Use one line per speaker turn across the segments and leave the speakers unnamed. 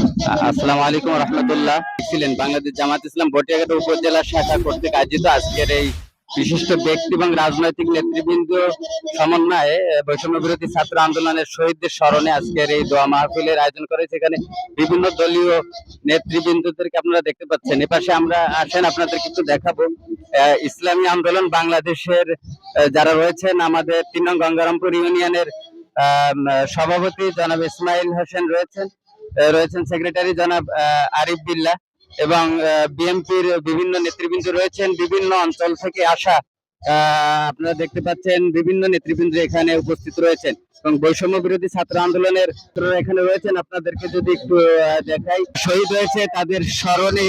আসসালামু আলাইকুম রহমতুল্লাহ। ছিলেন বাংলাদেশ জামাত ইসলাম ভটিয়াঘাটা উপজেলা শাখা কর্তৃক আয়োজিত আজকের এই বিশিষ্ট ব্যক্তি এবং রাজনৈতিক নেতৃবৃন্দ সমন্বয়ে বৈষম্য বিরোধী ছাত্র আন্দোলনের শহীদদের স্মরণে আজকের এই দোয়া মাহফিলের আয়োজন করেছে। এখানে বিভিন্ন দলীয় নেতৃবৃন্দদেরকে আপনারা দেখতে পাচ্ছেন। এপাশে আমরা আসেন আপনাদের কিছু দেখাবো। ইসলামী আন্দোলন বাংলাদেশের যারা রয়েছেন, আমাদের ৩ নং গঙ্গারামপুর ইউনিয়নের সভাপতি জনাব ইসমাইল হোসেন রয়েছেন সেক্রেটারি জনাব আরিফ বিল্লাহ এবং বিএনপির বিভিন্ন নেতৃবৃন্দ রয়েছেন। বিভিন্ন অঞ্চল থেকে আসা আপনারা দেখতে পাচ্ছেন বিভিন্ন নেতৃবৃন্দ এখানে উপস্থিত রয়েছেন এবং বৈষম্য বিরোধী ছাত্র আন্দোলনের এখানে রয়েছেন। আপনাদেরকে যদি একটু দেখাই, শহীদ হয়েছে তাদের স্মরণে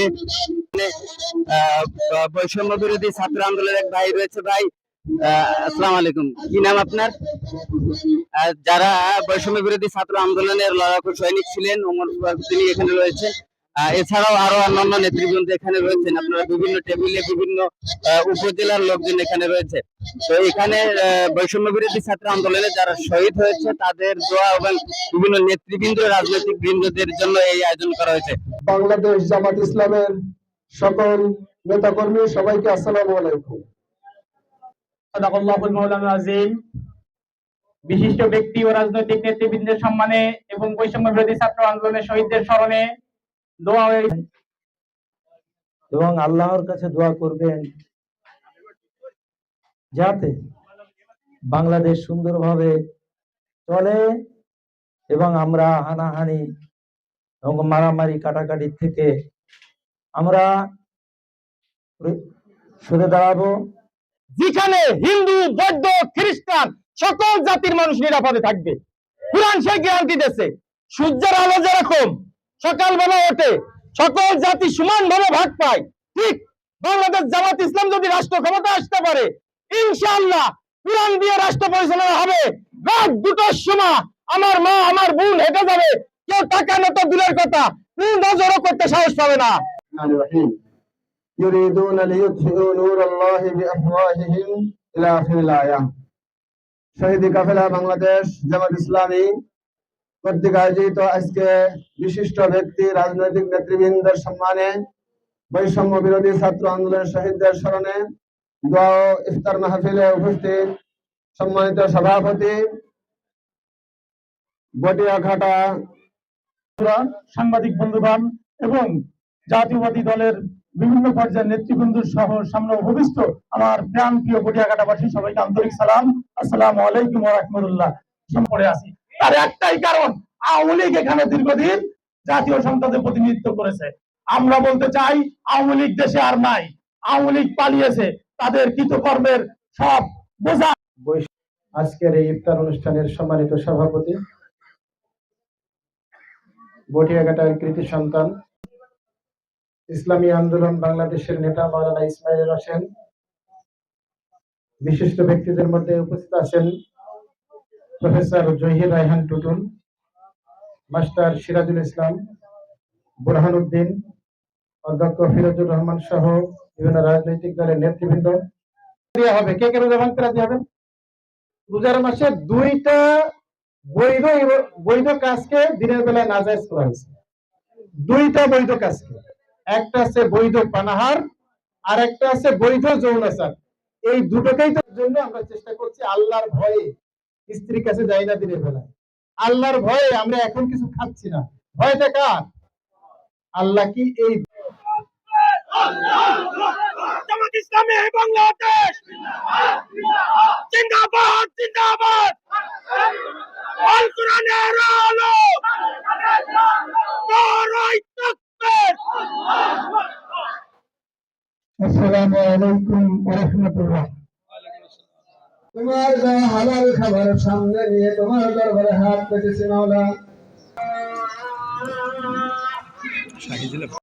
বৈষম্য বিরোধী ছাত্র আন্দোলনের এক ভাই রয়েছে। ভাই আসসালামু আলাইকুম, কি নাম আপনার? যারা বৈষম্য বিরোধী ছাত্র আন্দোলনের লড়াকু সৈনিক ছিলেন ওমর ফারুক, তিনি এখানে রয়েছেন। এছাড়াও আরো অন্যান্য নেতৃবৃন্দ এখানে রয়েছেন। আপনারা বিভিন্ন টেবিলে বিভিন্ন উপজেলার লোকজন এখানে রয়েছে। তো এখানে বৈষম্য বিরোধী ছাত্র আন্দোলনে যারা শহীদ হয়েছে তাদের দোয়া এবং বিভিন্ন নেতৃবৃন্দ রাজনৈতিক বৃন্দদের জন্য এই আয়োজন করা হয়েছে।
বাংলাদেশ জামাত ইসলামের সকল নেতাকর্মী সবাইকে আসসালামু আলাইকুম।
বিশিষ্ট ব্যক্তি ও রাজনৈতিক নেতৃবৃন্দের সম্মানে এবং বৈষম্য বিরোধী ছাত্র আন্দোলনের শহীদদের স্মরণে দোয়া
এবং আল্লাহর কাছে দোয়া করবেন যাতে বাংলাদেশ সুন্দরভাবে চলে এবং আমরা হানাহানি এবং মারামারি কাটাকাটি থেকে আমরা সরে দাঁড়াবো,
যেখানে হিন্দু, বৌদ্ধ, খ্রিস্টান সকল জাতির মানুষ নিরাপদে থাকবে। কুরআন সেই গ্যারান্টি দিয়েছে, সূর্যের আলো যেরকম সকালবেলা ওঠে সকল জাতি সমানভাবে ভাগ পায়, ঠিক বাংলাদেশ জামাত ইসলাম যদি রাষ্ট্র ক্ষমতা আসতে পারে, ইনশাআল্লাহ কুরআন দিয়ে রাষ্ট্র পরিচালনা হবে। রাত 2টার সময় আমার মা আমার বোন হেঁটে যাবে, কেউ টাকা নত দূরের কথা, নজরও করতে সাহস পাবে না।
يريدون ليطفئوا نور الله بأفواههم إلى آخر الآية। শহীদি কাফেলা বাংলাদেশ জামাত ইসলামী কর্তৃক আয়োজিত আজকে বিশিষ্ট ব্যক্তি রাজনৈতিক নেতৃবৃন্দের সম্মানে বৈষম্য বিরোধী ছাত্র আন্দোলনের শহীদদের স্মরণে দোয়া ও ইফতার মাহফিলে উপস্থিত সম্মানিত সভাপতি বটিয়াঘাটা
সাংবাদিক বন্ধুগণ এবং জাতীয়বাদী দলের বিভিন্ন পর্যায়ের নেতৃবৃন্দ সহ সামনে উপবিষ্ট আমার প্রাণ প্রিয় বটিয়াঘাটাবাসী সবাইকে আন্তরিক সালাম, আসসালামু আলাইকুম ওয়া রাহমাতুল্লাহ। সম্পর্কে আসি, তার একটাই কারণ, আওয়ামী লীগ এখানে দীর্ঘদিন জাতীয় সংসদে প্রতিনিধিত্ব করেছে। আমরা বলতে চাই আওয়ামী লীগ দেশে আর নাই, আওয়ামী লীগ পালিয়েছে, তাদের কৃতকর্মের সব বোঝা।
আজকের এই ইফতার অনুষ্ঠানের সম্মানিত সভাপতি বটিয়াঘাটার কৃতি সন্তান ইসলামী আন্দোলন বাংলাদেশের নেতা মাওলানা ইসমাইল হোসেন, বিশিষ্ট ব্যক্তিদের মধ্যে উপস্থিত আছেন প্রফেসর জহির রায়হান টুটুল, মাস্টার সিরাজুল ইসলাম, বুরহানুদ্দিন, অধ্যক্ষ ফিরোজুর রহমান সহ বিভিন্ন রাজনৈতিক দলের নেতৃবৃন্দ। হবে কে কে রোজা ভাঙতে রাজি হবেন? রোজার মাসে 2টা বৈধ কাজকে দিনের বেলায় নাজায়েজ করা হয়েছে। 2টা বৈধ কাজকে, একটা আছে বৈধ পানাহার আর একটা আছে বৈধ যৌনাচার। এই দুটোকেই তো জন্য আমরা চেষ্টা করছি আল্লাহর ভয়ে স্ত্রীর কাছে যাই না দিনের বেলায়, আল্লাহর ভয়ে আমরা এখন কিছু খাচ্ছি না। ভয়টা কার? আল্লাহ কি এই
জামাত ইসলামী বাংলাদেশ জিন্দাবাদ জিন্দাবাদ, আল কোরআনের আলো, নারায়ে তাকবীর।
আসসালামু আলাইকুম ওয়া রাহমাতুল্লাহ। তোমার যা হালাল খাবার সামনে নিয়ে তোমার দরবারে হাত পেতেছি মাওলা।